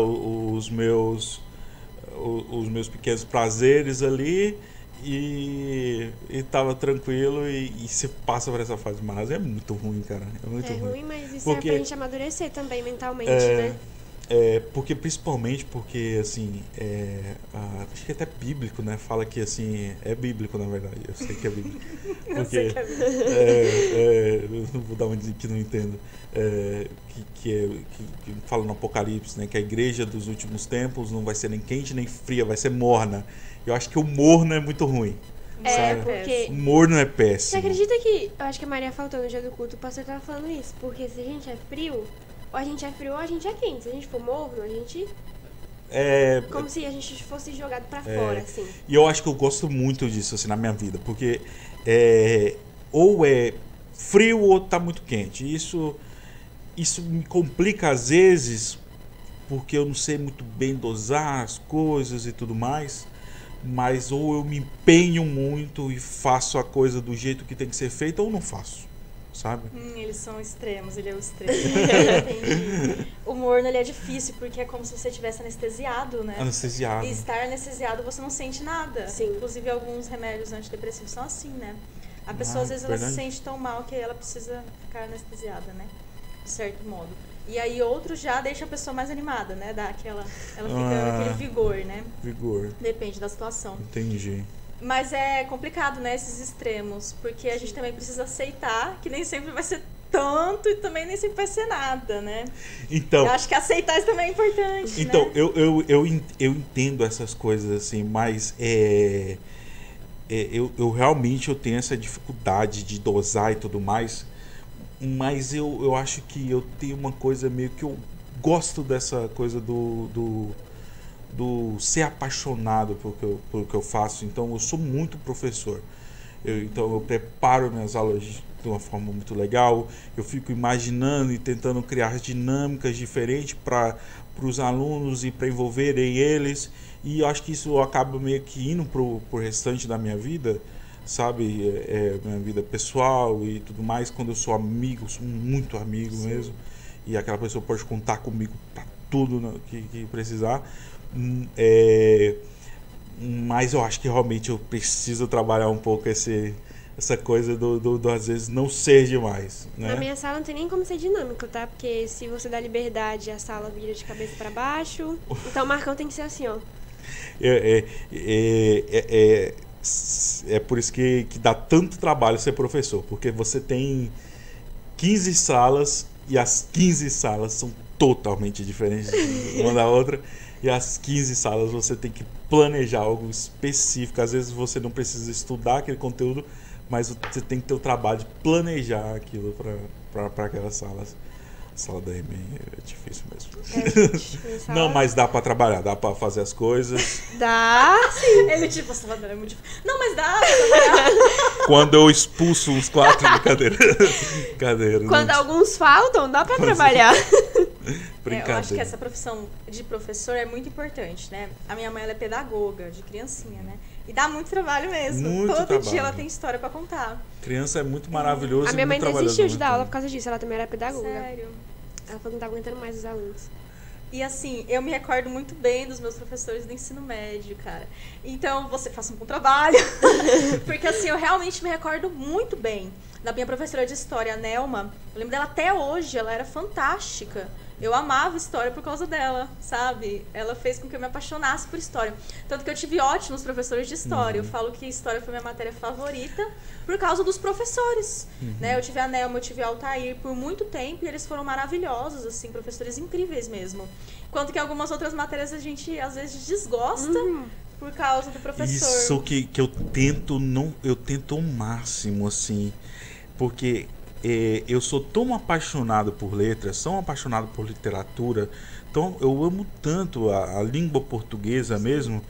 os meus pequenos prazeres ali e tava tranquilo e você passa por essa fase. Mas é muito ruim, cara. É muito ruim, mas isso porque é pra gente amadurecer também mentalmente, né? Porque principalmente porque assim acho que é até bíblico, né? Fala que assim é bíblico, na verdade. Eu sei que é bíblico. Porque não vou dar uma que não entendo. Que fala no Apocalipse, né? Que a igreja dos últimos tempos não vai ser nem quente nem fria, vai ser morna. Eu acho que o morno é muito ruim. Sabe? Porque... O morno é péssimo. Você acredita que... Eu acho que a Maria faltou no dia do culto, o pastor tava falando isso. Porque se a gente é frio, ou a gente é frio ou a gente é quente. Se a gente for morno, a gente... Como se a gente fosse jogado pra fora, assim. E eu acho que eu gosto muito disso, assim, na minha vida. Porque ou é frio ou tá muito quente. Isso me complica às vezes, porque eu não sei muito bem dosar as coisas e tudo mais. Mas ou eu me empenho muito e faço a coisa do jeito que tem que ser feita, ou não faço, sabe? Eles são extremos, ele é o extremo. Entendi. O morno, ele é difícil, porque é como se você estivesse anestesiado, né? Anestesiado. E estar anestesiado, você não sente nada. Sim. Inclusive, alguns remédios antidepressivos são assim, né? A pessoa, às vezes, ela se sente tão mal que ela precisa ficar anestesiada, né? De certo modo. E aí outros já deixam a pessoa mais animada, né? Ela fica naquele vigor, né? Vigor. Depende da situação. Entendi. Mas é complicado, né? Esses extremos. Porque a gente também precisa aceitar que nem sempre vai ser tanto e também nem sempre vai ser nada, né? Então... Eu acho que aceitar isso também é importante, então, né? eu entendo essas coisas, assim, mas eu realmente tenho essa dificuldade de dosar e tudo mais. Mas eu acho que eu tenho uma coisa meio que eu gosto dessa coisa do ser apaixonado pelo que eu faço. Então eu sou muito professor. Então eu preparo minhas aulas de uma forma muito legal. Eu fico imaginando e tentando criar dinâmicas diferentes para os alunos e para envolverem eles. E eu acho que isso acaba meio que indo pro restante da minha vida. Sabe, minha vida pessoal e tudo mais, quando eu sou amigo, sou muito amigo. Sim. Mesmo, e aquela pessoa pode contar comigo para tudo que precisar, mas eu acho que realmente eu preciso trabalhar um pouco essa coisa do às vezes não ser demais, né? Na minha sala não tem nem como ser dinâmico, tá? Porque se você dá liberdade, a sala vira de cabeça para baixo, então o Marcão tem que ser assim, ó. É por isso que dá tanto trabalho ser professor, porque você tem 15 salas e as 15 salas são totalmente diferentes uma da outra, e as 15 salas você tem que planejar algo específico. Às vezes você não precisa estudar aquele conteúdo, mas você tem que ter o trabalho de planejar aquilo para aquelas salas. A sala da EMEI é difícil mesmo. Não, mas dá pra trabalhar, dá pra fazer as coisas. Dá? Sim. Ele tipo, você é muito difícil. Não, mas dá pra trabalhar. Quando eu expulso uns 4 de cadeira. Quando alguns faltam, dá pra trabalhar. Brincadeira. Eu acho que essa profissão de professor é muito importante, né? A minha mãe, ela é pedagoga, de criancinha, né? E dá muito trabalho mesmo. Muito Todo trabalho. dia ela tem história pra contar. Criança é muito maravilhoso. A minha mãe muito desistiu de dar aula por causa disso. Ela também era pedagoga. Sério? Ela falou que não tá aguentando mais os alunos. E assim, eu me recordo muito bem dos meus professores do ensino médio, cara. Então, você faça um bom trabalho. Porque assim, eu realmente me recordo muito bem da minha professora de história, a Nelma. Eu lembro dela até hoje, ela era fantástica. Eu amava história por causa dela, sabe? Ela fez com que eu me apaixonasse por história. Tanto que eu tive ótimos professores de história. Eu falo que história foi minha matéria favorita por causa dos professores. Né? Eu tive a Nelma, eu tive a Altair por muito tempo e eles foram maravilhosos, assim, professores incríveis mesmo. Enquanto que algumas outras matérias a gente, às vezes, desgosta por causa do professor. Isso que eu tento, eu tento ao máximo, assim, porque... eu sou tão apaixonado por letras, tão apaixonado por literatura, então eu amo tanto a língua portuguesa mesmo,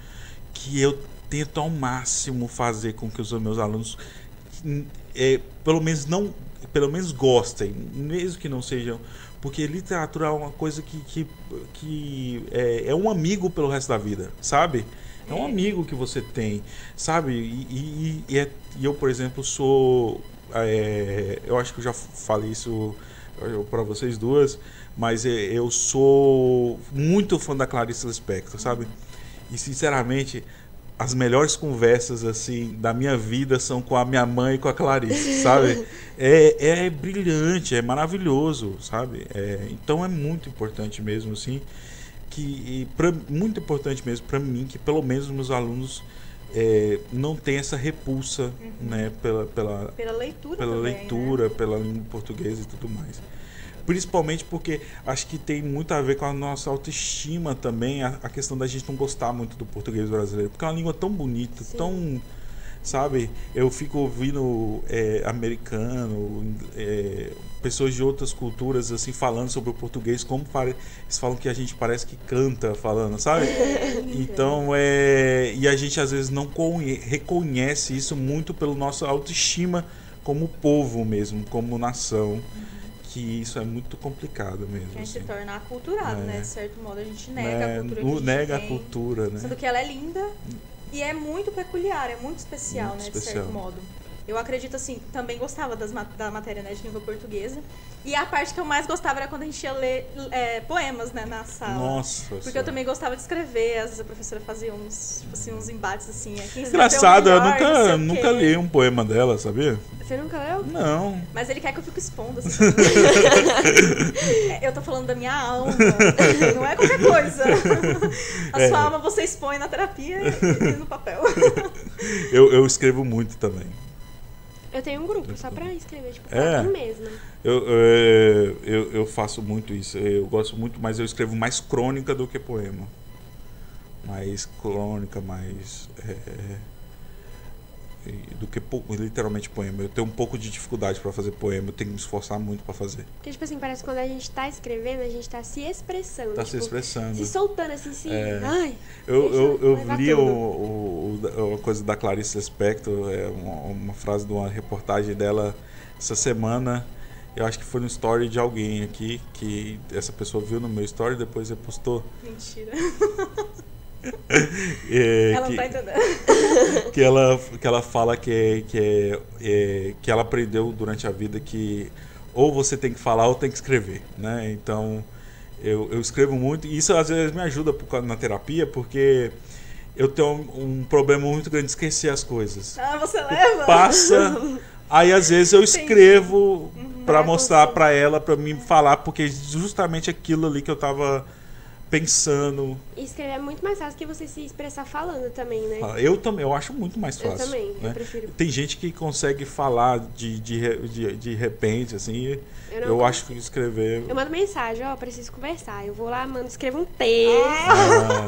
que eu tento ao máximo fazer com que os meus alunos pelo menos gostem, mesmo que não sejam, porque literatura é uma coisa que é um amigo pelo resto da vida, sabe? É um amigo que você tem, sabe? E eu, por exemplo, sou... eu acho que eu já falei isso para vocês duas, mas eu sou muito fã da Clarice Lispector, sabe? E, sinceramente, as melhores conversas, assim, da minha vida são com a minha mãe e com a Clarice, sabe? É brilhante, é maravilhoso, sabe? Então é muito importante mesmo, assim, muito importante mesmo para mim, que pelo menos meus alunos não tenham essa repulsa, né? Pela leitura pela também, leitura, né? pela língua portuguesa e tudo mais. Principalmente porque acho que tem muito a ver com a nossa autoestima também, a questão da gente não gostar muito do português brasileiro, porque é uma língua tão bonita, Sim. tão, sabe, eu fico ouvindo americano, pessoas de outras culturas assim falando sobre o português, como eles falam que a gente parece que canta falando, sabe? Então e a gente às vezes não reconhece isso muito pelo nossa autoestima como povo mesmo, como nação. Que isso é muito complicado mesmo. Que a gente assim. se torna aculturado, né? De certo modo, a gente nega a cultura que a gente nega tem, a cultura, né? sendo que ela é linda e é muito peculiar, é muito especial, Muito né? especial. De certo modo. Eu acredito assim, também gostava da matéria, né, de língua portuguesa. E a parte que eu mais gostava era quando a gente ia ler poemas, né, na sala. Nossa. Porque eu também gostava de escrever, às vezes a professora fazia uns embates assim. Quem escreveu Engraçado, melhor, eu não sei o nunca quê. li um poema dela, sabia? Você nunca leu? Não. Mas ele quer que eu fique expondo, assim. Eu tô falando da minha alma, não é qualquer coisa. A sua alma você expõe na terapia e no papel. Eu escrevo muito também. Eu tenho um grupo só pra escrever, tipo, É. pra mim mesma. Eu faço muito isso. Eu gosto muito, mas eu escrevo mais crônica do que poema. Mais crônica, mais do que literalmente poema. Eu tenho um pouco de dificuldade para fazer poema, eu tenho que me esforçar muito para fazer. Porque, tipo assim, parece que quando a gente tá escrevendo, a gente tá se expressando. Tá tipo, se expressando. Se soltando, assim, Ai, Eu levar li tudo. uma coisa da Clarice Lispector, uma frase de uma reportagem dela essa semana. Eu acho que foi no story de alguém aqui, que essa pessoa viu no meu story e depois repostou. Mentira. Ela não tá entendendo. que ela fala que ela aprendeu durante a vida que ou você tem que falar ou tem que escrever, né? Então eu escrevo muito e isso às vezes me ajuda na terapia, porque eu tenho um problema muito grande de esquecer as coisas. Ah, você leva? Passa, aí às vezes eu escrevo para Vai mostrar acontecer. para ela, para mim falar, porque é justamente aquilo ali que eu tava pensando. E escrever é muito mais fácil que você se expressar falando também, né? Eu também, eu acho muito mais Eu fácil. também, né? eu prefiro. Tem gente que consegue falar de repente, assim. Eu não acho que escrever. Eu mando mensagem, preciso conversar. Eu vou lá, escrevo um texto.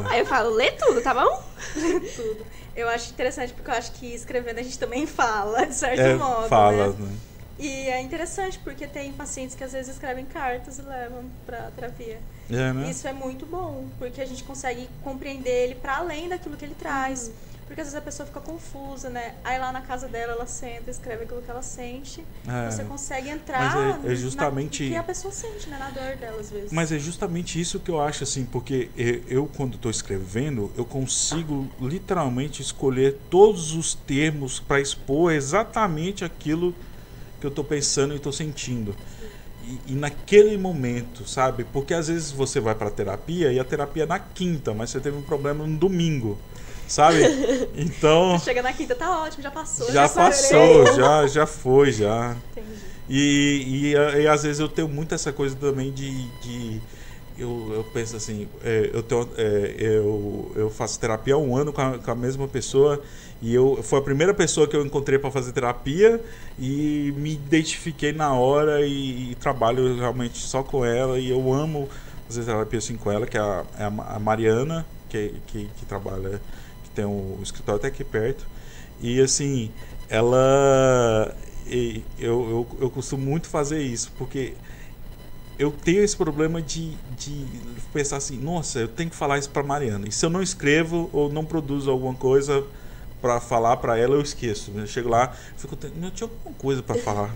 Aí eu falo, lê tudo, tá bom? Tudo. Eu acho interessante porque eu acho que escrevendo a gente também fala, de certo modo. Fala, né? né? E é interessante porque tem pacientes que às vezes escrevem cartas e levam pra terapia. Né? Isso é muito bom, porque a gente consegue compreender ele para além daquilo que ele traz. Porque às vezes a pessoa fica confusa, né? Aí lá na casa dela, ela senta, escreve aquilo que ela sente. Você consegue entrar Mas é justamente no que a pessoa sente, né? Na dor dela, às vezes. Mas é justamente isso que eu acho, assim, porque eu quando estou escrevendo, eu consigo literalmente escolher todos os termos para expor exatamente aquilo que eu estou pensando e estou sentindo. E naquele momento, sabe? Porque às vezes você vai para terapia e a terapia é na quinta, mas você teve um problema no domingo, sabe? Então chega na quinta, tá ótimo, já passou. Já passou, já foi, já. Entendi. E às vezes eu tenho muito essa coisa também eu penso assim, eu faço terapia há 1 ano com a mesma pessoa e foi a primeira pessoa que eu encontrei para fazer terapia e me identifiquei na hora e trabalho realmente só com ela e eu amo fazer terapia assim com ela, que é a Mariana, que trabalha, que tem um escritório até aqui perto. E assim, eu costumo muito fazer isso, porque eu tenho esse problema de pensar assim, nossa, eu tenho que falar isso pra Mariana. E se eu não escrevo ou não produzo alguma coisa pra falar pra ela, eu esqueço. Eu chego lá, não tinha alguma coisa pra falar.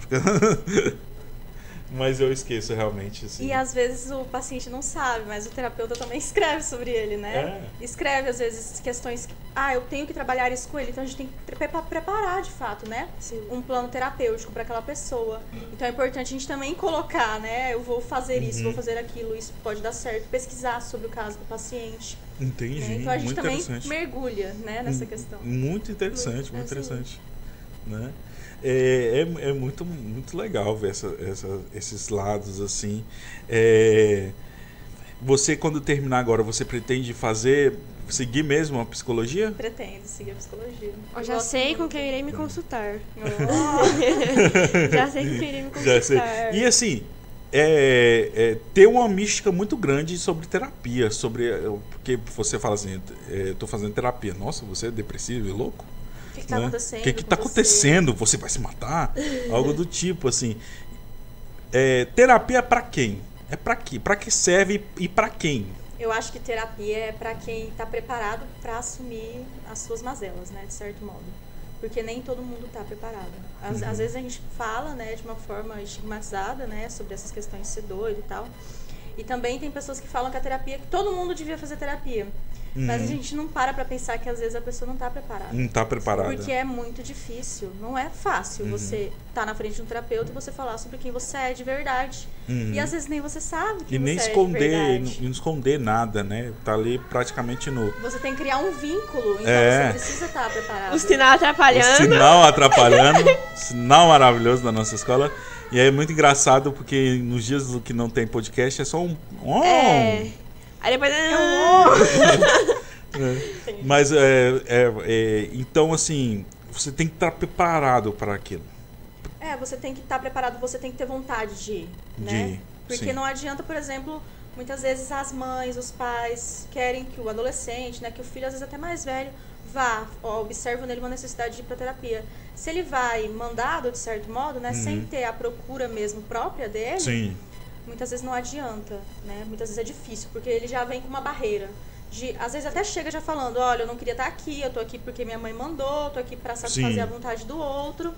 Mas eu esqueço realmente, assim. E às vezes o paciente não sabe, mas o terapeuta também escreve sobre ele, né? Escreve, às vezes, questões que, eu tenho que trabalhar isso com ele, então a gente tem que preparar, de fato, né? Sim. Um plano terapêutico para aquela pessoa. Então é importante a gente também colocar, né? Eu vou fazer isso, vou fazer aquilo, isso pode dar certo. Pesquisar sobre o caso do paciente. Entendi. Né? Então a gente muito também mergulha, né, nessa questão. Muito interessante, muito interessante. Né? É muito, muito legal ver esses lados assim. Você, quando terminar agora, você pretende seguir mesmo a psicologia? Pretendo seguir a psicologia. Eu já sei com quem irei me consultar. Já sei com quem irei me consultar. Já sei. E assim, ter uma mística muito grande sobre terapia, porque você fala assim, tô fazendo terapia. Nossa, você é depressivo e louco? O que tá acontecendo? O que tá acontecendo? Você vai se matar? Algo do tipo, assim. Terapia é pra quem? É pra quê? Pra que serve e pra quem? Eu acho que terapia é pra quem tá preparado pra assumir as suas mazelas, né? De certo modo. Porque nem todo mundo tá preparado. Às vezes a gente fala, né, de uma forma estigmatizada, né, sobre essas questões de ser doido e tal. E também tem pessoas que falam que a terapia, que todo mundo devia fazer terapia. Mas a gente não para pra pensar que às vezes a pessoa não tá preparada. Não tá preparada. Porque é muito difícil. Não é fácil você tá na frente de um terapeuta e você falar sobre quem você é de verdade. E às vezes nem você sabe quem nem você é de verdade. Não esconder nada, né? Tá ali praticamente nu. Você tem que criar um vínculo, então você precisa estar preparado. O sinal atrapalhando. O sinal atrapalhando. Sinal maravilhoso da nossa escola. E é muito engraçado porque nos dias do que não tem podcast é só um... Aí depois... Mas então assim, você tem que estar preparado para aquilo. Você tem que estar preparado, você tem que ter vontade de ir, né? Porque não adianta, por exemplo, muitas vezes as mães, os pais querem que o adolescente, né, que o filho às vezes até mais velho, vá, observam nele uma necessidade de ir para terapia. Se ele vai mandado, de certo modo, né, sem ter a procura mesmo própria dele, muitas vezes não adianta, né? Muitas vezes é difícil, porque ele já vem com uma barreira. Às vezes até chega já falando, olha, eu não queria estar aqui, eu tô aqui porque minha mãe mandou, tô aqui para satisfazer a vontade do outro.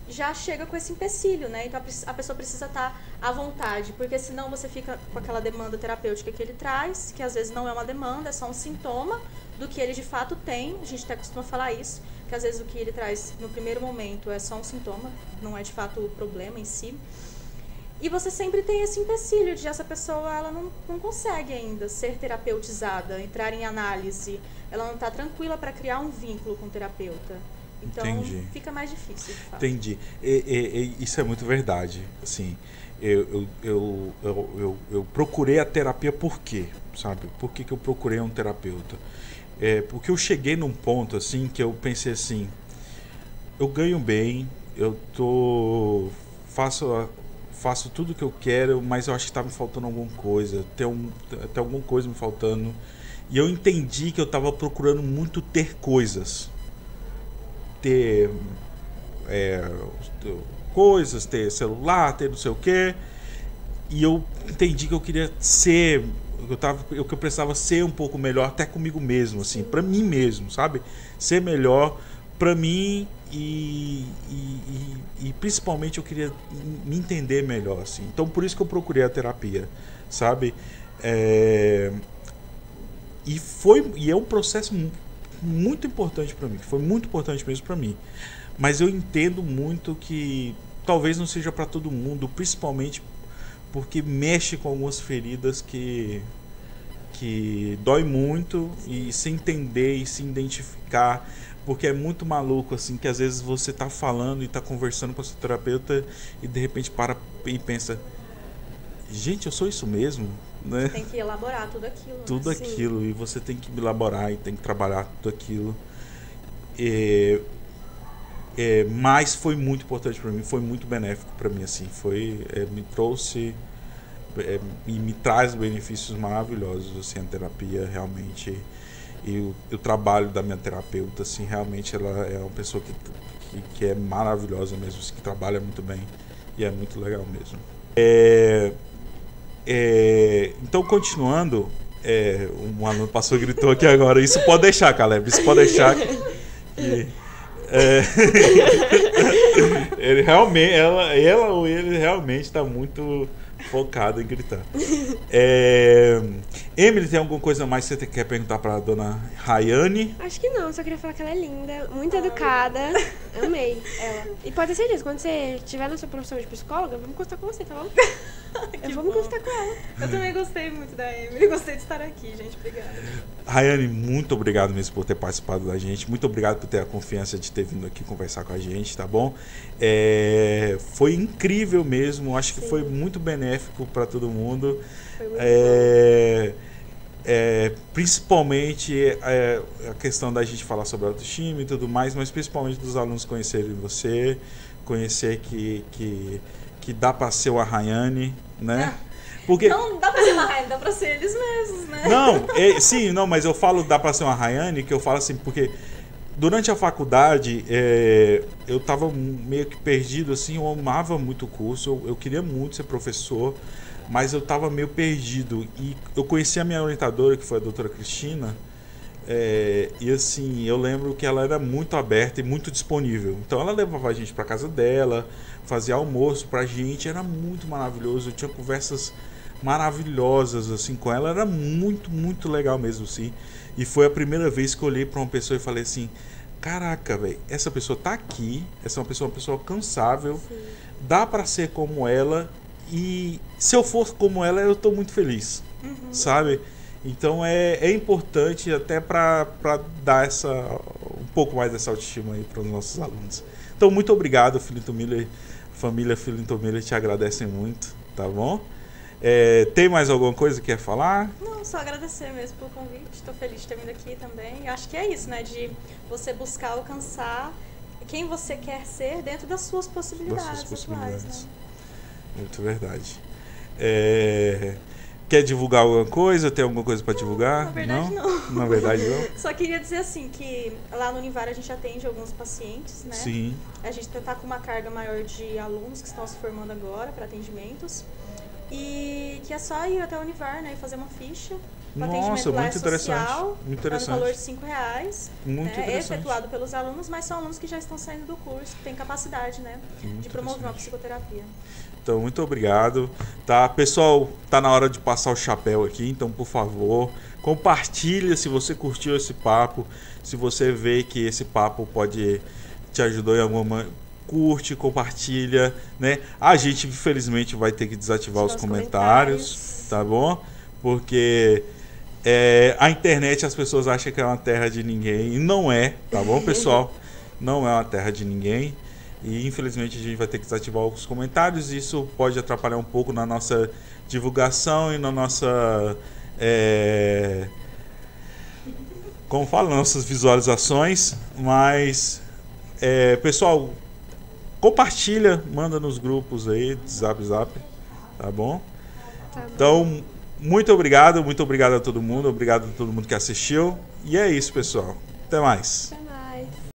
Já chega com esse empecilho, né? Então a pessoa precisa estar à vontade, porque senão você fica com aquela demanda terapêutica que ele traz, que às vezes não é uma demanda, é só um sintoma do que ele de fato tem. A gente até costuma falar isso, que às vezes o que ele traz no primeiro momento é só um sintoma, não é de fato o problema em si. E você sempre tem esse empecilho de essa pessoa, ela não consegue ainda ser terapeutizada, entrar em análise, ela não está tranquila para criar um vínculo com o terapeuta. Então, fica mais difícil, de fato. Entendi. Isso é muito verdade. Assim, eu procurei a terapia por quê? Sabe? Por que eu procurei um terapeuta? Porque eu cheguei num ponto assim que eu pensei assim, eu ganho bem, faço tudo que eu quero, mas eu acho que está me faltando alguma coisa, tem alguma coisa me faltando. E eu entendi que eu estava procurando muito ter coisas. Ter coisas, ter celular, ter não sei o quê. E eu entendi que eu queria ser, que eu precisava ser um pouco melhor até comigo mesmo, assim, para mim mesmo, sabe? Ser melhor para mim e principalmente eu queria me entender melhor, assim. Então por isso que eu procurei a terapia, sabe? E é um processo muito importante para mim, foi muito importante mesmo para mim. Mas eu entendo muito que talvez não seja para todo mundo, principalmente porque mexe com algumas feridas que dói muito, e se entender e se identificar, porque é muito maluco assim, que às vezes você tá falando e tá conversando com a sua terapeuta e de repente para e pensa, gente, eu sou isso mesmo, né? Tem que elaborar tudo aquilo. Tudo aquilo, e você tem que elaborar e tem que trabalhar tudo aquilo. Mas foi muito importante para mim, foi muito benéfico para mim, assim, me trouxe e me traz benefícios maravilhosos, assim, a terapia realmente, e o trabalho da minha terapeuta, assim, realmente ela é uma pessoa que é maravilhosa mesmo, assim, que trabalha muito bem e é muito legal mesmo. Então, continuando, um aluno passou e gritou aqui agora, isso pode deixar, Caleb, isso pode deixar. Ele realmente, ela ou ele realmente está muito focado em gritar. Emily, tem alguma coisa mais que você quer perguntar para a dona Rayane? Acho que não, só queria falar que ela é linda, muito educada. Amei ela. E pode ter certeza, quando você estiver na sua profissão de psicóloga, vamos consultar com você, tá bom? Eu vou me consultar com ela. Eu também gostei muito da Emily, gostei de estar aqui, gente. Obrigada. Rayane, muito obrigado mesmo por ter participado da gente. Muito obrigado por ter a confiança de ter vindo aqui conversar com a gente, tá bom? Foi incrível mesmo. Acho que foi muito benéfico para todo mundo. Foi muito bom. Principalmente a questão da gente falar sobre autoestima e tudo mais, mas principalmente dos alunos conhecerem você, conhecer que dá para ser a Rayane, né? Porque não dá pra ser uma Rayane, dá pra ser eles mesmos, né? Não, mas eu falo dá pra ser uma Rayane, que eu falo assim, porque durante a faculdade eu tava meio que perdido, assim, eu amava muito o curso, eu queria muito ser professor, mas eu tava meio perdido. E eu conheci a minha orientadora, que foi a doutora Cristina, e assim, eu lembro que ela era muito aberta e muito disponível. Então ela levava a gente pra casa dela, fazia almoço pra gente, era muito maravilhoso. Eu tinha conversas maravilhosas assim com ela, era muito, muito legal mesmo, sim. E foi a primeira vez que eu olhei pra uma pessoa e falei assim: caraca, velho, essa pessoa tá aqui, essa é uma pessoa alcançável, dá pra ser como ela, e se eu for como ela, eu tô muito feliz, sabe? Então é importante até para dar um pouco mais dessa autoestima aí para os nossos alunos. Então, muito obrigado, Filinto Miller, família Filinto Miller, te agradecem muito, tá bom? Tem mais alguma coisa que quer falar? Não, só agradecer mesmo pelo convite. Estou feliz de ter vindo aqui também. Acho que é isso, né? De você buscar alcançar quem você quer ser dentro das suas possibilidades. Atuais, né? Muito verdade. Quer divulgar alguma coisa? Tem alguma coisa para divulgar? Na verdade, não. Na verdade, não? Só queria dizer assim, que lá no Univar a gente atende alguns pacientes, né? Sim. A gente está com uma carga maior de alunos que estão se formando agora para atendimentos. E que é só ir até o Univar, né? E fazer uma ficha. O atendimento lá muito social, muito interessante. no valor de R$5. Muito interessante. Efetuado pelos alunos, mas são alunos que já estão saindo do curso, que têm capacidade, né? De promover uma psicoterapia. Então, muito obrigado. Tá, pessoal, tá na hora de passar o chapéu aqui, então, por favor, compartilha se você curtiu esse papo, se você vê que esse papo pode te ajudar em alguma curte, compartilha, né? A gente, infelizmente, vai ter que desativar os comentários, tá bom? Porque a internet, as pessoas acham que é uma terra de ninguém, e não é, tá bom, pessoal? Não é uma terra de ninguém. E infelizmente a gente vai ter que desativar os comentários. Isso pode atrapalhar um pouco na nossa divulgação e na nossa como fala, nossas visualizações. Mas pessoal, compartilha, manda nos grupos aí, zap, tá bom? Então, muito obrigado a todo mundo, obrigado a todo mundo que assistiu. E é isso, pessoal. Até mais.